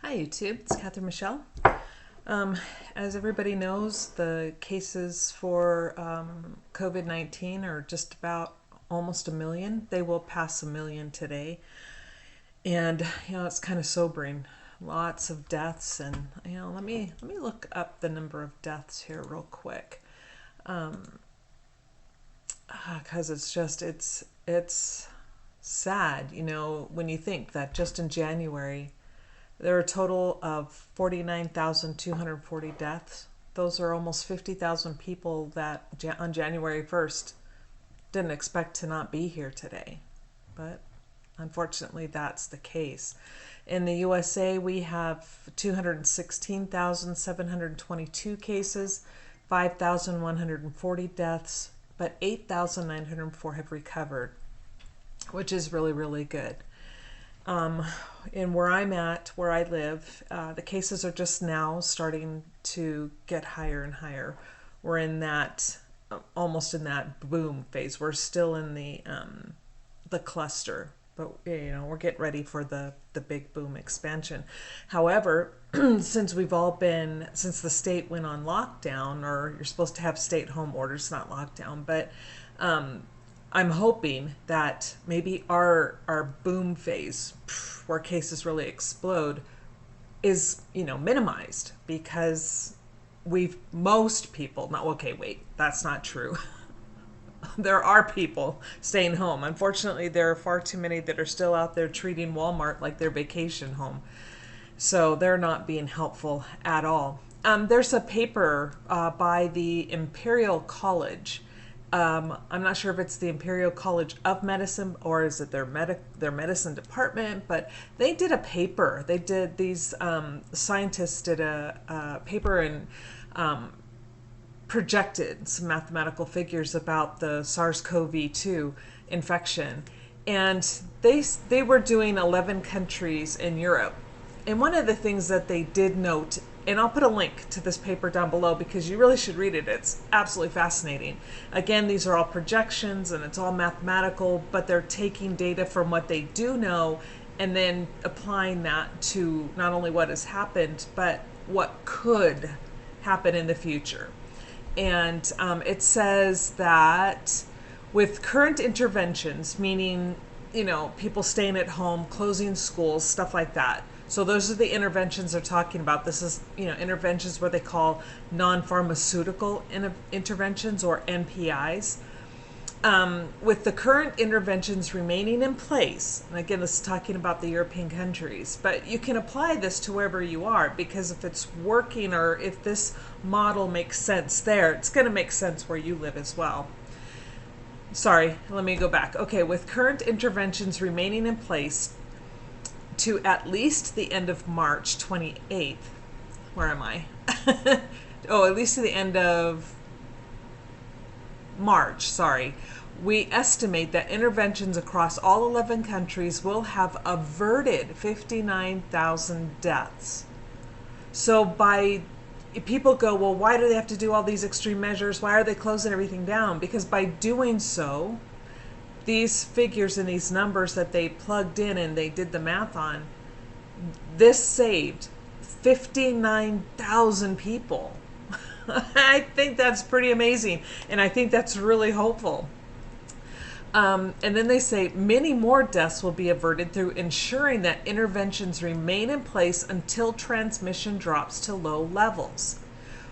Hi YouTube, it's Catherine Michelle. As everybody knows, the cases for COVID-19 are just about almost a million. They will pass a million today. And it's kind of sobering. Lots of deaths and let me look up the number of deaths here real quick. Because it's sad, when you think that just in January there are a total of 49,240 deaths. Those are almost 50,000 people that on January 1st didn't expect to not be here today. But unfortunately, that's the case. In the USA, we have 216,722 cases, 5,140 deaths, but 8,904 have recovered, which is really, really good. And where I'm at, where I live, the cases are just now starting to get higher and higher. We're in that, almost in that boom phase. We're still in the cluster, but we're getting ready for the big boom expansion. However, since the state went on lockdown, or you're supposed to have stay-at-home orders, not lockdown, but I'm hoping that maybe our boom phase, where cases really explode, is minimized, because most people, not okay, wait, that's not true. There are people staying home. Unfortunately, there are far too many that are still out there treating Walmart like their vacation home. So they're not being helpful at all. There's a paper by the Imperial College. I'm not sure if it's the Imperial College of Medicine or is it their medicine department, but they did a paper. These scientists did a paper and projected some mathematical figures about the SARS-CoV-2 infection. And they were doing 11 countries in Europe. And one of the things that they did note, and I'll put a link to this paper down below because you really should read it. It's absolutely fascinating. Again, these are all projections and it's all mathematical, but they're taking data from what they do know and then applying that to not only what has happened, but what could happen in the future. And it says that with current interventions, meaning, people staying at home, closing schools, stuff like that. So those are the interventions they're talking about. This is, interventions where they call non-pharmaceutical interventions, or NPIs. With the current interventions remaining in place, and again, this is talking about the European countries, but you can apply this to wherever you are, because if it's working or if this model makes sense there, it's going to make sense where you live as well. Sorry, let me go back. Okay, with current interventions remaining in place to at least the end of March 28th. Where am I? Oh, at least to the end of March, sorry. We estimate that interventions across all 11 countries will have averted 59,000 deaths. So people go, well, why do they have to do all these extreme measures? Why are they closing everything down? Because by doing so, these figures and these numbers that they plugged in and they did the math on, this saved 59,000 people. I think that's pretty amazing, and I think that's really hopeful. And then they say many more deaths will be averted through ensuring that interventions remain in place until transmission drops to low levels.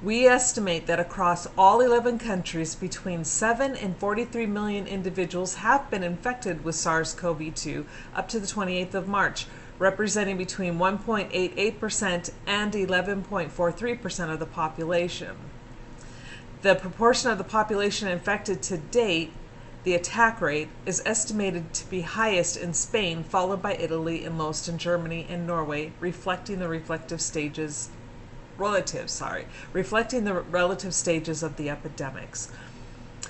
We estimate that across all 11 countries, between 7 and 43 million individuals have been infected with SARS-CoV-2 up to the 28th of March, representing between 1.88% and 11.43% of the population. The proportion of the population infected to date, the attack rate, is estimated to be highest in Spain, followed by Italy and lowest in Germany and Norway, reflecting the relative stages of the epidemics.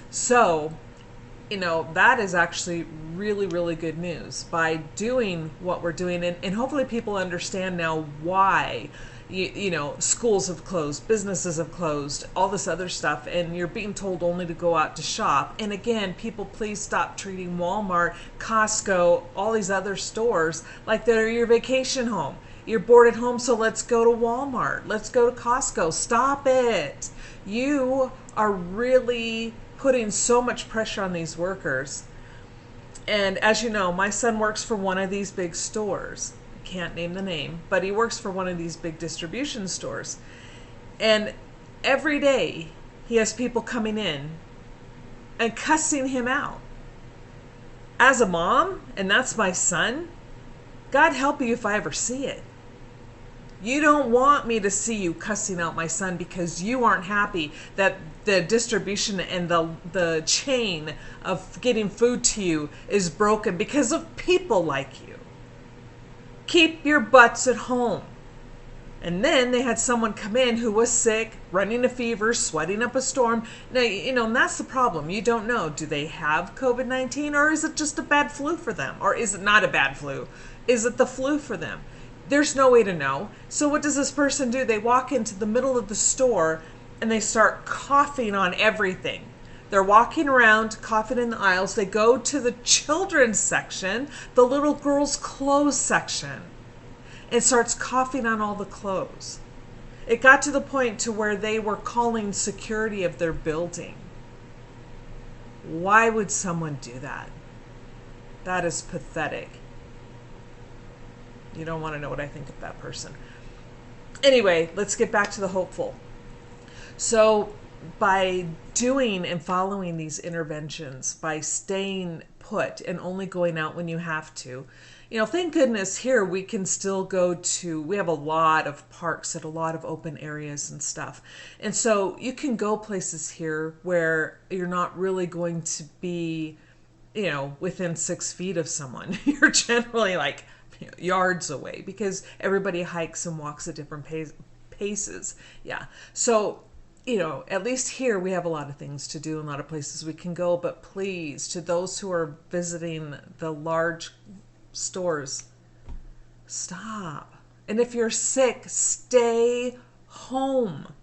So, that is actually really, really good news. By doing what we're doing, and hopefully people understand now why, schools have closed, businesses have closed, all this other stuff, and you're being told only to go out to shop. And again, people, please stop treating Walmart, Costco, all these other stores like they're your vacation home. You're bored at home, so let's go to Walmart. Let's go to Costco. Stop it. You are really putting so much pressure on these workers. And as you know, my son works for one of these big stores. I can't name the name, but he works for one of these big distribution stores. And every day he has people coming in and cussing him out. As a mom, and that's my son, God help you if I ever see it. You don't want me to see you cussing out my son because you aren't happy that the distribution and the chain of getting food to you is broken because of people like you. Keep your butts at home. And then they had someone come in who was sick, running a fever, sweating up a storm. Now, and that's the problem. You don't know. Do they have COVID-19 or is it just a bad flu for them? Or is it not a bad flu? Is it the flu for them? There's no way to know. So what does this person do? They walk into the middle of the store and they start coughing on everything. They're walking around, coughing in the aisles. They go to the children's section, the little girls' clothes section, and starts coughing on all the clothes. It got to the point to where they were calling security of their building. Why would someone do that? That is pathetic. You don't want to know what I think of that person. Anyway, let's get back to the hopeful. So by doing and following these interventions, by staying put and only going out when you have to, thank goodness here we can still go to, we have a lot of parks and a lot of open areas and stuff. And so you can go places here where you're not really going to be, within 6 feet of someone. You're generally like yards away because everybody hikes and walks at different paces. Yeah. So, at least here we have a lot of things to do and a lot of places we can go. But please, to those who are visiting the large stores, stop. And if you're sick, stay home.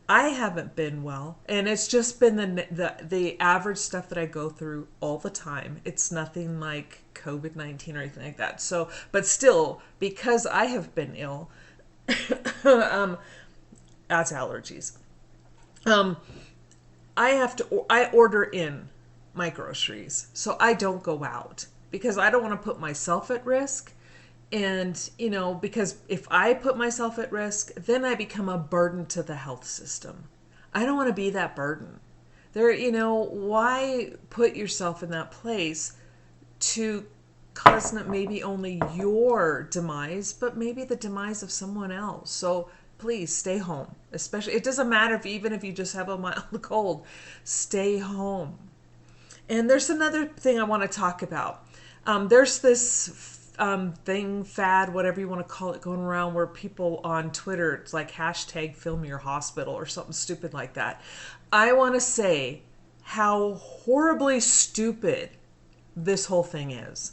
I haven't been well, and it's just been the average stuff that I go through all the time. It's nothing like COVID-19 or anything like that. So, but still, because I have been ill, that's allergies. I order in my groceries, so I don't go out because I don't want to put myself at risk. And, because if I put myself at risk, then I become a burden to the health system. I don't want to be that burden. Why put yourself in that place to cause not maybe only your demise, but maybe the demise of someone else? So please stay home. Especially, it doesn't matter if you just have a mild cold, stay home. And there's another thing I want to talk about. There's this fad, whatever you want to call it, going around where people on Twitter, it's like hashtag film your hospital or something stupid like that. I want to say how horribly stupid this whole thing is.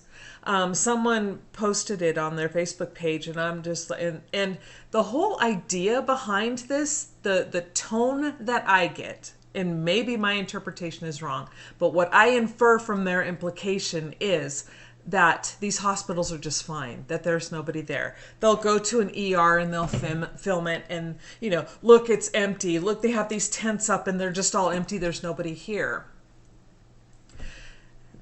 Someone posted it on their Facebook page, and I'm just, and the whole idea behind this, the tone that I get, and maybe my interpretation is wrong, but what I infer from their implication is that these hospitals are just fine, that there's nobody there. They'll go to an ER and they'll film it and, look, it's empty. Look, they have these tents up and they're just all empty. There's nobody here.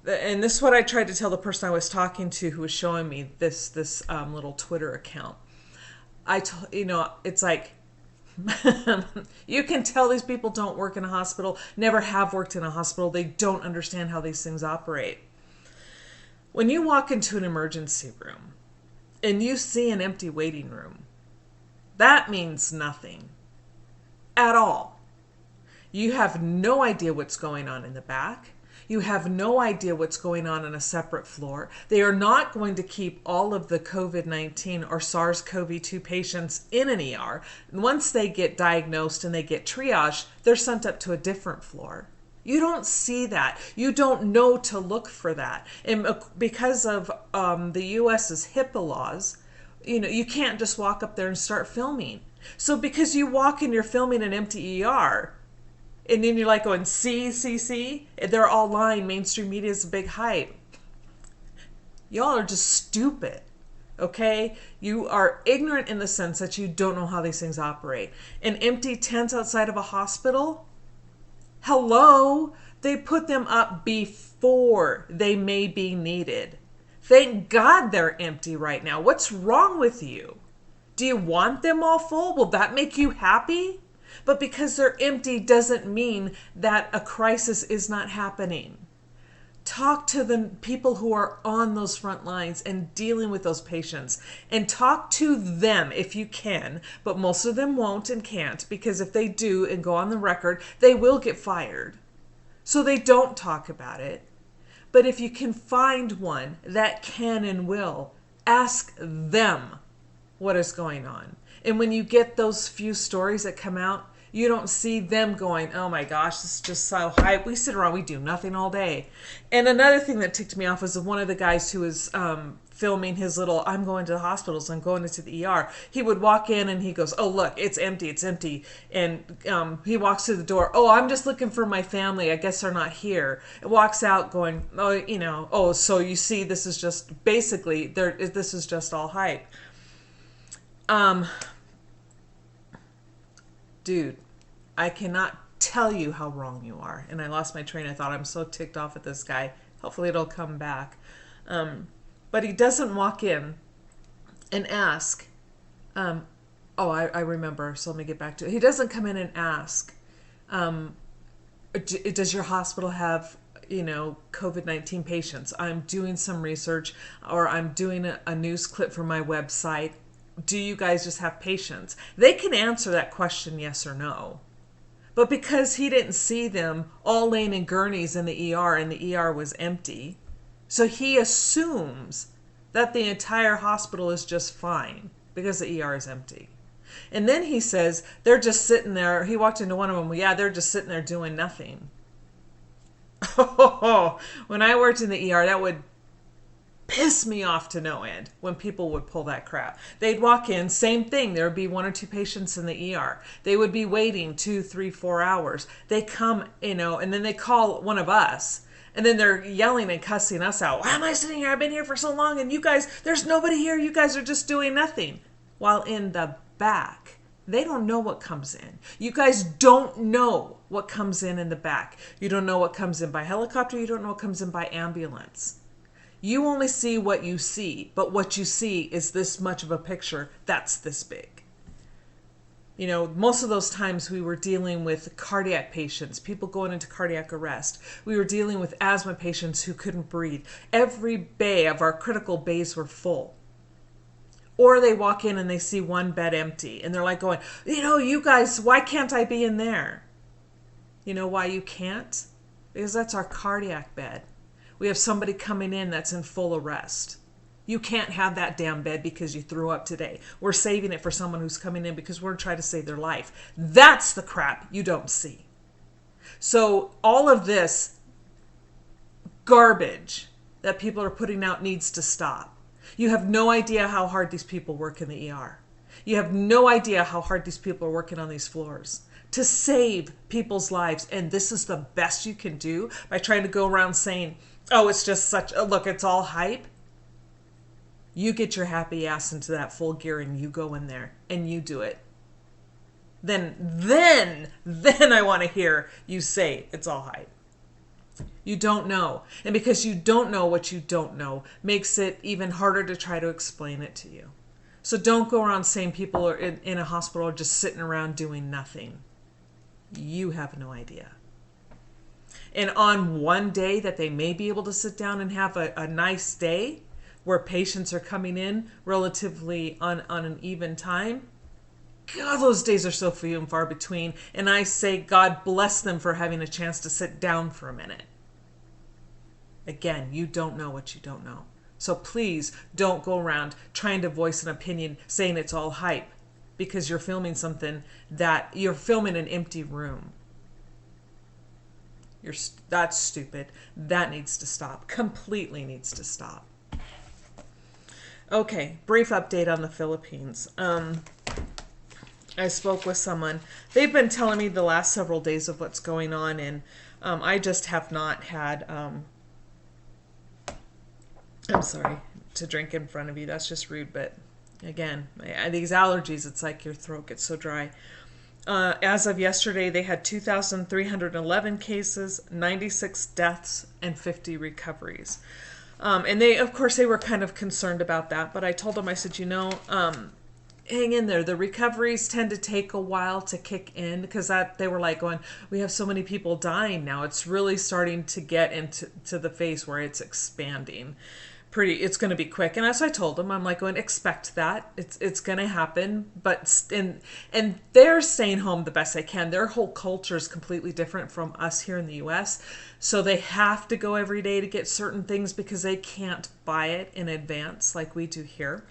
And this is what I tried to tell the person I was talking to who was showing me this little Twitter account. It's like, you can tell these people don't work in a hospital, never have worked in a hospital. They don't understand how these things operate. When you walk into an emergency room and you see an empty waiting room, that means nothing at all. You have no idea what's going on in the back. You have no idea what's going on a separate floor. They are not going to keep all of the COVID-19 or SARS-CoV-2 patients in an ER. Once they get diagnosed and they get triaged, they're sent up to a different floor. You don't see that. You don't know to look for that. And because of the U.S.'s HIPAA laws, you can't just walk up there and start filming. So because you walk and you're filming an empty ER, and then you're like going, see, they're all lying. Mainstream media is a big hype. Y'all are just stupid. Okay? You are ignorant in the sense that you don't know how these things operate. An empty tent outside of a hospital? Hello? They put them up before they may be needed. Thank God they're empty right now. What's wrong with you? Do you want them all full? Will that make you happy? But because they're empty doesn't mean that a crisis is not happening. Talk to the people who are on those front lines and dealing with those patients, and talk to them if you can, but most of them won't and can't, because if they do and go on the record, they will get fired. So they don't talk about it. But if you can find one that can and will, ask them what is going on. And when you get those few stories that come out, you don't see them going, oh my gosh, this is just so hype. We sit around, we do nothing all day. And another thing that ticked me off was one of the guys who was filming his little, I'm going to the hospitals, I'm going into the ER. He would walk in and he goes, oh, look, it's empty, it's empty. And he walks through the door, oh, I'm just looking for my family. I guess they're not here. It walks out going, oh, you know, oh, so you see, this is just, basically, this is just all hype. Dude, I cannot tell you how wrong you are. And I lost my train of thought. I'm so ticked off at this guy. Hopefully it'll come back. But he doesn't walk in and ask. I remember. So let me get back to it. He doesn't come in and ask, does your hospital have, COVID-19 patients? I'm doing some research, or I'm doing a news clip for my website. Do you guys just have patients? They can answer that question yes or no. But because he didn't see them all laying in gurneys in the ER and the ER was empty, so he assumes that the entire hospital is just fine because the ER is empty. And then he says they're just sitting there. He walked into one of them. Well, yeah, they're just sitting there doing nothing. When I worked in the ER, that would piss me off to no end when people would pull that crap. They'd walk in, same thing. There would be 1 or 2 patients in the ER. They would be waiting 2, 3, 4 hours. They come, and then they call one of us. And then they're yelling and cussing us out. Why am I sitting here? I've been here for so long, and you guys, there's nobody here. You guys are just doing nothing. While in the back, they don't know what comes in. You guys don't know what comes in the back. You don't know what comes in by helicopter. You don't know what comes in by ambulance. You only see what you see, but what you see is this much of a picture that's this big. Most of those times we were dealing with cardiac patients, people going into cardiac arrest. We were dealing with asthma patients who couldn't breathe. Every bay of our critical bays were full. Or they walk in and they see one bed empty and they're like going, you guys, why can't I be in there? You know why you can't? Because that's our cardiac bed. We have somebody coming in that's in full arrest. You can't have that damn bed because you threw up today. We're saving it for someone who's coming in because we're trying to save their life. That's the crap you don't see. So all of this garbage that people are putting out needs to stop. You have no idea how hard these people work in the ER. You have no idea how hard these people are working on these floors to save people's lives. And this is the best you can do by trying to go around saying, oh, it's just such a look, it's all hype. You get your happy ass into that full gear and you go in there and you do it. Then I want to hear you say it's all hype. You don't know. And because you don't know what you don't know makes it even harder to try to explain it to you. So don't go around saying people are in a hospital are just sitting around doing nothing. You have no idea. And on one day that they may be able to sit down and have a nice day where patients are coming in relatively on an even time, God, those days are so few and far between. And I say God bless them for having a chance to sit down for a minute. Again, you don't know what you don't know. So please don't go around trying to voice an opinion saying it's all hype because you're filming something that you're filming an empty room. That's stupid. That needs to stop. Completely needs to stop. Okay, brief update on the Philippines. I spoke with someone. They've been telling me the last several days of what's going on, and I just have not had I'm sorry to drink in front of you. That's just rude. But again, these allergies, it's like your throat gets so dry. As of yesterday, they had 2,311 cases, 96 deaths, and 50 recoveries. And they, of course, they were kind of concerned about that. But I told them, I said, hang in there. The recoveries tend to take a while to kick in because they were like going, we have so many people dying now. It's really starting to get into the phase where it's expanding. It's going to be quick. And as I told them, I'm like going, expect that. It's going to happen. But and they're staying home the best they can. Their whole culture is completely different from us here in the U.S. So they have to go every day to get certain things because they can't buy it in advance like we do here.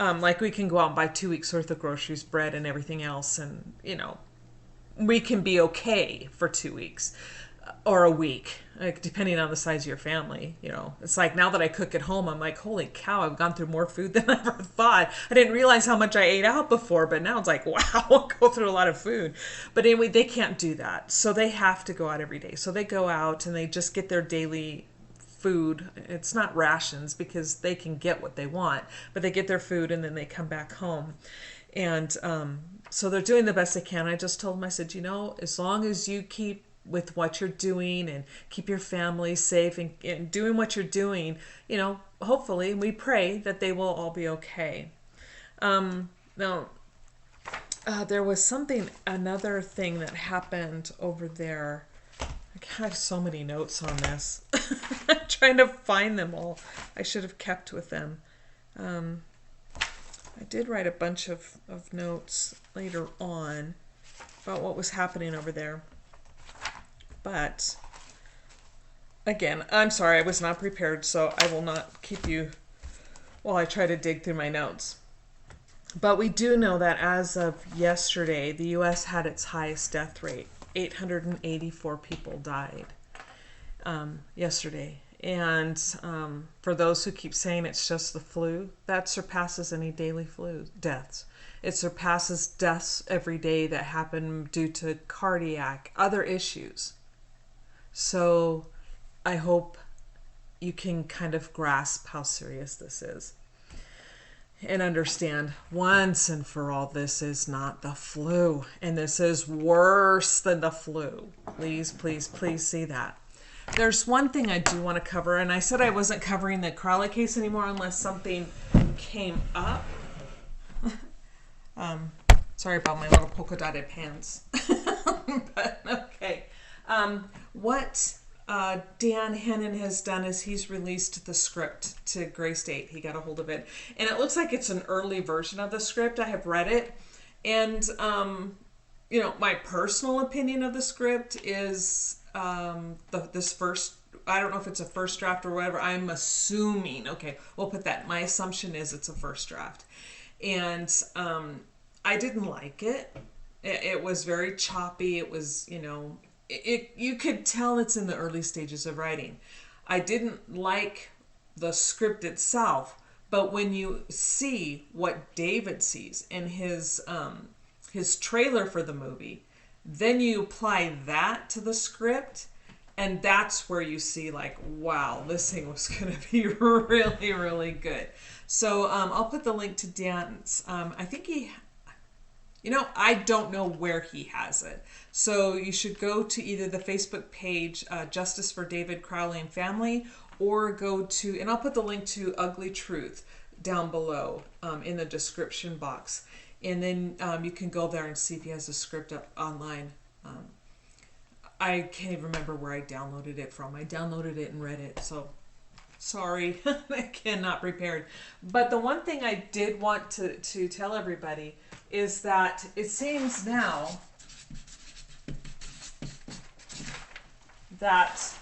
Like we can go out and buy 2 weeks worth of groceries, bread, and everything else, and we can be okay for 2 weeks or a week, like depending on the size of your family. It's like now that I cook at home, I'm like, holy cow, I've gone through more food than I ever thought. I didn't realize how much I ate out before, but now it's like, wow, I go through a lot of food. But anyway, they can't do that, so they have to go out every day. So they go out and they just get their daily food. It's not rations because they can get what they want, but they get their food and then they come back home. And so they're doing the best they can. I just told them, I said, as long as you keep with what you're doing and keep your family safe and doing what you're doing, hopefully we pray that they will all be okay. Now, there was another thing that happened over there. I have so many notes on this. I'm trying to find them all. I should have kept with them. I did write a bunch of notes later on about what was happening over there. But, again, I'm sorry, I was not prepared, so I will not keep you while I try to dig through my notes. But we do know that as of yesterday, the U.S. had its highest death rate. 884 people died yesterday. And for those who keep saying it's just the flu, that surpasses any daily flu deaths. It surpasses deaths every day that happen due to cardiac, other issues. So I hope you can kind of grasp how serious this is and understand once and for all, this is not the flu, and this is worse than the flu. Please, please, please see that. There's one thing I do want to cover, and I said I wasn't covering the Crowley case anymore unless something came up. Sorry about my little polka dotted pants. But okay. What Dan Hennen has done is he's released the script to Gray State. He got a hold of it. And it looks like it's an early version of the script. I have read it. And, my personal opinion of the script is this first, I don't know if it's a first draft or whatever. I'm assuming, okay, we'll put that. My assumption is it's a first draft. And I didn't like it. It was very choppy. It was, you could tell it's in the early stages of writing. I didn't like the script itself, but when you see what David sees in his trailer for the movie, then you apply that to the script, and that's where you see like, wow, this thing was going to be really, really good. So I'll put the link to Dan's. I think I don't know where he has it. So you should go to either the Facebook page, Justice for David Crowley and Family, or go to, and I'll put the link to Ugly Truth down below in the description box. And then you can go there and see if he has a script up online. I can't even remember where I downloaded it from. I downloaded it and read it, so sorry, I cannot prepared. But the one thing I did want to tell everybody is that it seems now that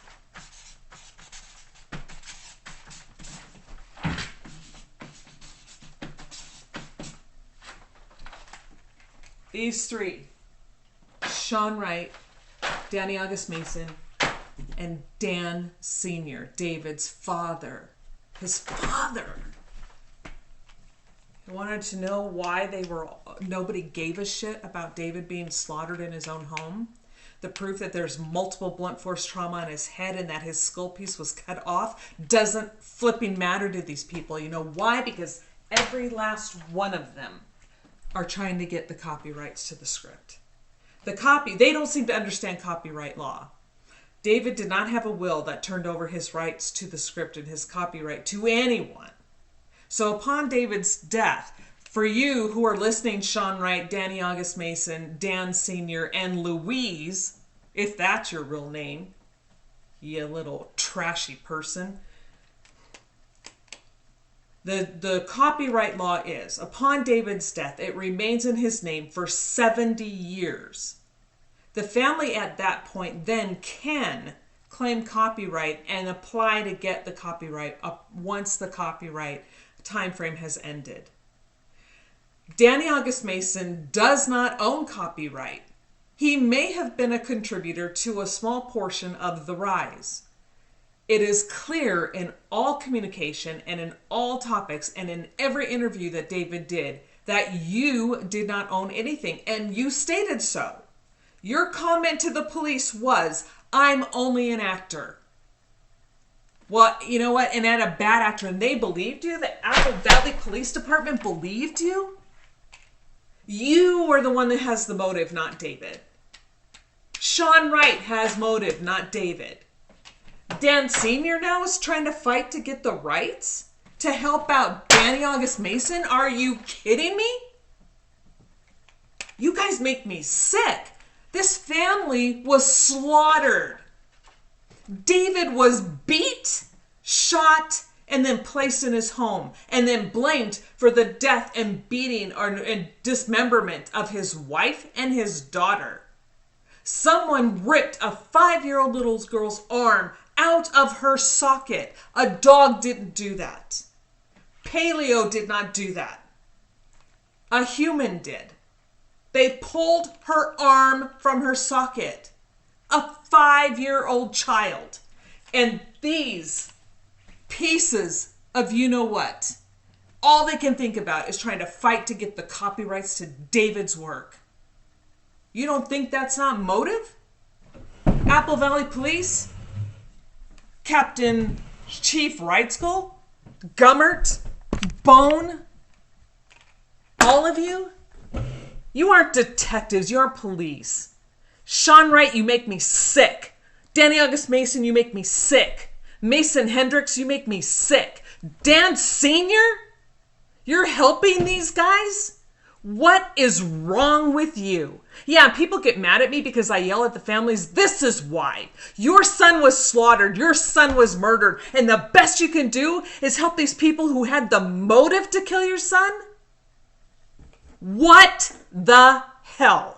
these three, Sean Wright, Danny August Mason, and Dan Sr., David's father, his father, wanted to know why nobody gave a shit about David being slaughtered in his own home. the proof that there's multiple blunt force trauma on his head and that his skull piece was cut off doesn't flipping matter to these people. You know why? Because every last one of them are trying to get the copyrights to the script. They don't seem to understand copyright law. David did not have a will that turned over his rights to the script and his copyright to anyone. So upon David's death, for you who are listening, Sean Wright, Danny August Mason, Dan Sr., and Louise, if that's your real name, you little trashy person, the copyright law is, upon David's death, it remains in his name for 70 years. The family at that point then can claim copyright and apply to get the copyright up once the copyright time frame has ended. Danny August Mason does not own copyright. He may have been a contributor to a small portion of the rise. It is clear in all communication and in all topics and in every interview that David did that you did not own anything, and you stated so. Your comment to the police was, "I'm only an actor." Well, you know what? And at a bad actor, and they believed you? The Apple Valley Police Department believed you? You were the one that has the motive, not David. Sean Wright has motive, not David. Dan Sr. now is trying to fight to get the rights to help out Danny August Mason? Are you kidding me? You guys make me sick. This family was slaughtered. David was beat, shot, and then placed in his home, and then blamed for the death and beating and dismemberment of his wife and his daughter. Someone ripped a 5-year-old little girl's arm out of her socket. A dog didn't do that. Paleo did not do that. A human did. They pulled her arm from her socket. A 5-year-old child. And these pieces of you-know-what, all they can think about is trying to fight to get the copyrights to David's work. You don't think that's not motive? Apple Valley Police? Captain Chief Wrightskull? Gummert? Bone? All of you? You aren't detectives, you're police. Sean Wright, you make me sick. Danny August Mason, you make me sick. Mason Hendricks, you make me sick. Dan Sr., you're helping these guys? What is wrong with you? Yeah, people get mad at me because I yell at the families. This is why. Your son was slaughtered. Your son was murdered. And the best you can do is help these people who had the motive to kill your son? What the hell?